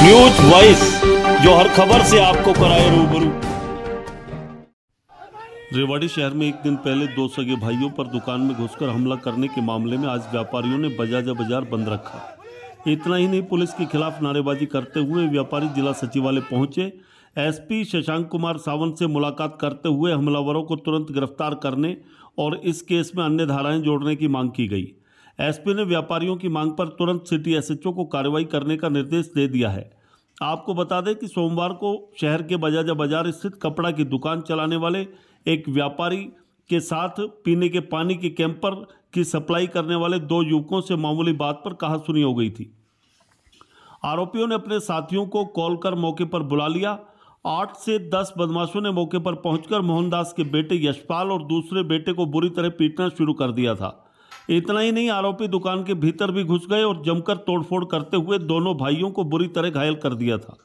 News voice, जो हर खबर से आपको कराए रूबरू। रेवाड़ी शहर में एक दिन पहले दो सगे भाइयों पर दुकान में घुसकर हमला करने के मामले में आज व्यापारियों ने बजाजा बाजार बंद रखा। इतना ही नहीं, पुलिस के खिलाफ नारेबाजी करते हुए व्यापारी जिला सचिवालय पहुंचे। एसपी शशांक कुमार सावंत से मुलाकात करते हुए हमलावरों को तुरंत गिरफ्तार करने और इस केस में अन्य धाराएं जोड़ने की मांग की गई। एसपी ने व्यापारियों की मांग पर तुरंत सिटी एसएचओ को कार्रवाई करने का निर्देश दे दिया है। आपको बता दें कि सोमवार को शहर के बजाजा बाजार स्थित कपड़ा की दुकान चलाने वाले एक व्यापारी के साथ पीने के पानी के कैंपर की सप्लाई करने वाले दो युवकों से मामूली बात पर कहासुनी हो गई थी। आरोपियों ने अपने साथियों को कॉल कर मौके पर बुला लिया। 8 से 10 बदमाशों ने मौके पर पहुंचकर मोहनदास के बेटे यशपाल और दूसरे बेटे को बुरी तरह पीटना शुरू कर दिया था। इतना ही नहीं, आरोपी दुकान के भीतर भी घुस गए और जमकर तोड़फोड़ करते हुए दोनों भाइयों को बुरी तरह घायल कर दिया था।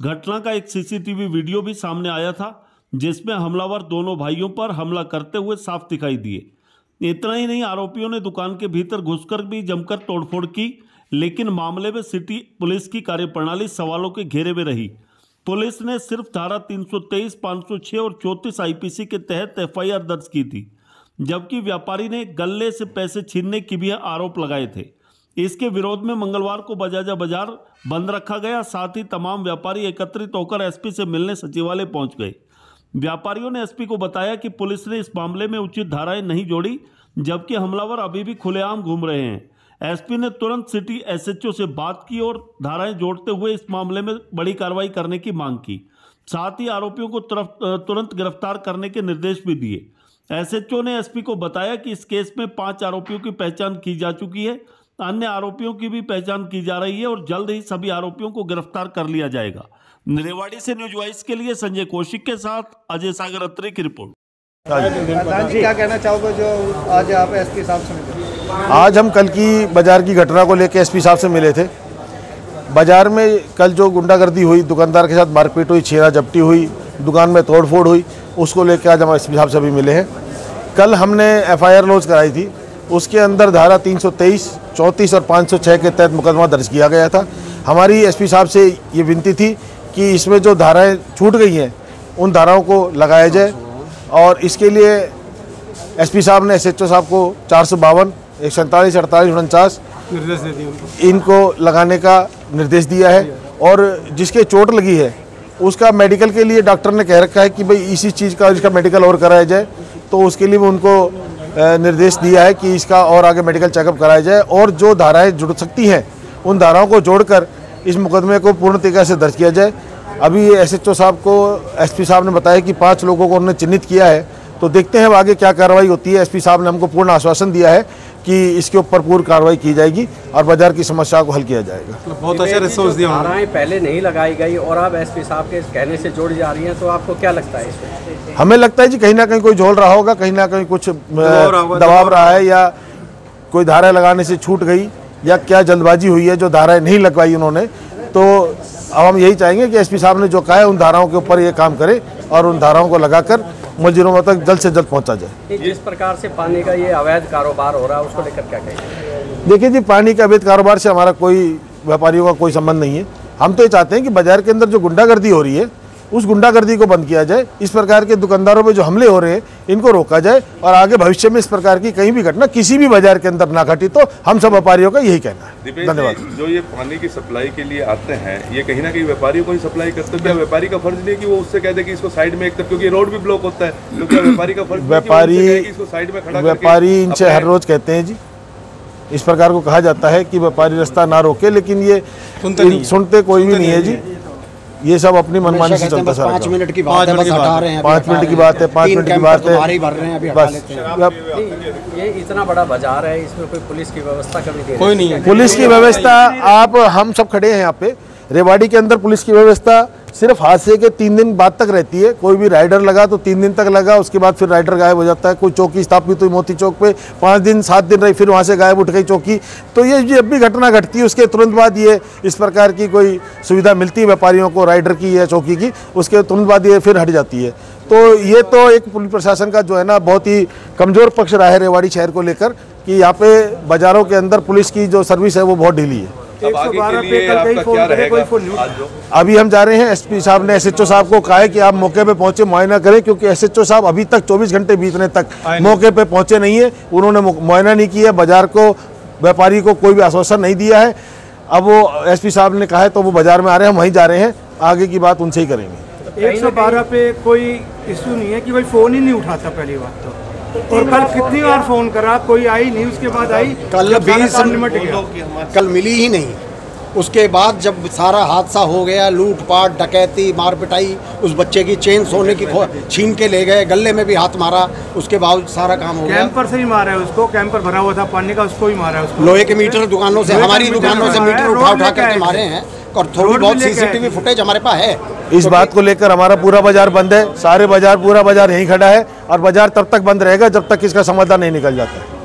घटना का एक सीसीटीवी वीडियो भी सामने आया था, जिसमें हमलावर दोनों भाइयों पर हमला करते हुए साफ दिखाई दिए। इतना ही नहीं, आरोपियों ने दुकान के भीतर घुसकर भी जमकर तोड़फोड़ की, लेकिन मामले में सिटी पुलिस की कार्यप्रणाली सवालों के घेरे में रही। पुलिस ने सिर्फ धारा 323, 506 और 34 आईपीसी के तहत एफआईआर दर्ज की थी, जबकि व्यापारी ने गल्ले से पैसे छीनने की भी आरोप लगाए थे। इसके विरोध में मंगलवार को बजाजा बाजार बंद रखा गया। साथ ही तमाम व्यापारी एकत्रित होकर एसपी से मिलने सचिवालय पहुंच गए। व्यापारियों ने एसपी को बताया कि पुलिस ने इस मामले में उचित धाराएं नहीं जोड़ी, जबकि हमलावर अभी भी खुलेआम घूम रहे हैं। एसपी ने तुरंत सिटी एसएचओ से बात की और धाराएं जोड़ते हुए इस मामले में बड़ी कार्रवाई करने की मांग की। साथ ही आरोपियों को तुरंत गिरफ्तार करने के निर्देश भी दिए। एसएचओ ने एसपी को बताया कि इस केस में 5 आरोपियों की पहचान की जा चुकी है। अन्य आरोपियों की भी पहचान की जा रही है और जल्द ही सभी आरोपियों को गिरफ्तार कर लिया जाएगा। रेवाड़ी से न्यूज वॉइस के लिए संजय कौशिक के साथ अजय सागर अत्री की रिपोर्ट। जी, क्या कहना चाहोगे जो आज आप एसपी साहब से मिले? आज हम कल की बाजार की घटना को लेकर एसपी साहब से मिले थे। बाजार में कल जो गुंडागर्दी हुई, दुकानदार के साथ मारपीट हुई, छीना झपटी हुई, दुकान में तोड़फोड़ हुई, उसको लेकर आज हम एसपी साहब से भी मिले हैं। कल हमने एफआईआर लॉन्च कराई थी, उसके अंदर धारा 323, 34 और 506 के तहत मुकदमा दर्ज किया गया था। हमारी एसपी साहब से ये विनती थी कि इसमें जो धाराएं छूट गई हैं उन धाराओं को लगाया जाए, और इसके लिए एसपी साहब ने एसएचओ साहब को 452, 147, 48, 49 निर्देश दे दिए, इनको लगाने का निर्देश दिया है। और जिसके चोट लगी है उसका मेडिकल के लिए डॉक्टर ने कह रखा है कि भाई इसी चीज़ का इसका मेडिकल और कराया जाए, तो उसके लिए भी उनको निर्देश दिया है कि इसका और आगे मेडिकल चेकअप कराया जाए। और जो धाराएं जुड़ सकती हैं उन धाराओं को जोड़कर इस मुकदमे को पूर्ण तरीके से दर्ज किया जाए। अभी एसएचओ साहब को एसपी साहब ने बताया कि 5 लोगों को उन्होंने चिन्हित किया है, तो देखते हैं अब आगे क्या कार्रवाई होती है। एसपी साहब ने हमको पूर्ण आश्वासन दिया है कि इसके ऊपर पूर्ण कार्रवाई की जाएगी और बाजार की समस्या को हल किया जाएगा। बहुत अच्छा रिस्पॉन्स दिया। धाराएं पहले नहीं लगाई गई और अब एसपी साहब के कहने से जोड़ी जा रही हैं, तो आपको क्या लगता है इसमें? हमें लगता है जी कहीं ना कहीं कोई झोल रहा होगा, कहीं ना कहीं कुछ दबाव रहा है, या कोई धाराएं लगाने से छूट गई, या क्या जल्दबाजी हुई है जो धाराएं नहीं लगवाई उन्होंने। तो अब हम यही चाहेंगे कि एसपी साहब ने जो कहा है उन धाराओं के ऊपर ये काम करे और उन धाराओं को लगाकर मुलजिमों तक जल्द से जल्द पहुंचा जाए। जिस प्रकार से पानी का ये अवैध कारोबार हो रहा है, उसको लेकर क्या कहेंगे? देखिए जी, पानी के अवैध कारोबार से हमारा कोई व्यापारियों का कोई संबंध नहीं है। हम तो ये चाहते हैं कि बाजार के अंदर जो गुंडागर्दी हो रही है उस गुंडागर्दी को बंद किया जाए। इस प्रकार के दुकानदारों पे जो हमले हो रहे हैं इनको रोका जाए, और आगे भविष्य में इस प्रकार की कहीं भी घटना किसी भी बाजार के अंदर ना घटी। तो हम सब व्यापारियों का यही कहना है। धन्यवाद। जो ये पानी की सप्लाई के लिए आते हैं, ये कहीं ना कहीं व्यापारियों को ही सप्लाई करते हैं। क्या व्यापारी का फर्ज नहीं कि वो उससे कह दे कि इसको साइड में एक तरफ, क्योंकि रोड भी ब्लॉक होता है, तो क्या व्यापारी का फर्ज? व्यापारी इनसे हर रोज कहते हैं जी, इस प्रकार को कहा जाता है कि व्यापारी रास्ता ना रोके, लेकिन ये सुनते कोई भी नहीं है जी। ये सब अपनी मनमानी से चलता सर। 5 मिनट की बात है, बस हटा रहे हैं। 5 मिनट की बात है, 5 मिनट की बात है, बस। ये इतना बड़ा बाजार है, इसमें कोई पुलिस की व्यवस्था कभी कोई नहीं है। पुलिस की व्यवस्था आप हम सब खड़े हैं यहाँ पे। रेवाड़ी के अंदर पुलिस की व्यवस्था सिर्फ हादसे के 3 दिन बाद तक रहती है। कोई भी राइडर लगा तो 3 दिन तक लगा, उसके बाद फिर राइडर गायब हो जाता है। कोई चौकी स्थापित हुई मोती चौक पे, 5 दिन 7 दिन रही, फिर वहाँ से गायब उठ गई चौकी। तो ये जब भी घटना घटती है उसके तुरंत बाद ये इस प्रकार की कोई सुविधा मिलती है व्यापारियों को, राइडर की या चौकी की, उसके तुरंत बाद ये फिर हट जाती है। तो ये तो एक पुलिस प्रशासन का जो है ना बहुत ही कमज़ोर पक्ष रहा है रेवाड़ी शहर को लेकर, कि यहाँ पे बाज़ारों के अंदर पुलिस की जो सर्विस है वो बहुत ढीली है। अब आगे के लिए आपका क्या रहेगा आज जो अभी हम जा रहे हैं, एसपी साहब ने एसएचओ साहब को कहा है कि आप मौके पे पहुंचे मुआयना करें, क्योंकि एसएचओ साहब अभी तक 24 घंटे बीतने तक मौके पे पहुंचे नहीं है। उन्होंने मुआयना नहीं किया, बाजार को व्यापारी को कोई भी आश्वासन नहीं दिया है। अब वो एसपी साहब ने कहा है तो वो बाजार में आ रहे हैं, हम वहीं जा रहे हैं, आगे की बात उनसे ही करेंगे। 112 पे कोई इशू नहीं है कि भाई फ़ोन ही नहीं उठाता पहली बात तो, और कल कितनी बार फ़ोन करा, कोई आई नहीं, उसके बाद आई कल 20 मिनट कल मिली ही नहीं। उसके बाद जब सारा हादसा हो गया, लूटपाट, डकैती, मार पिटाई, उस बच्चे की चेन सोने की छीन के ले गए, गले में भी हाथ मारा, उसके बाद सारा काम हो गया। कैंपर से ही मारा है उसको, कैंपर भरा हुआ था पानी का, उसको ही मारा है उसको। लोहे के मीटर दुकानों से, हमारी दुकानों से मीटर उठा करके मारे हैं, और थोड़ी बहुत सीसीटीवी फुटेज हमारे पास है। इस बात को लेकर हमारा पूरा बाजार बंद है, सारे बाजार, पूरा बाजार यहीं खड़ा है, और बाजार तब तक बंद रहेगा जब तक इसका समाधान नहीं निकल जाता।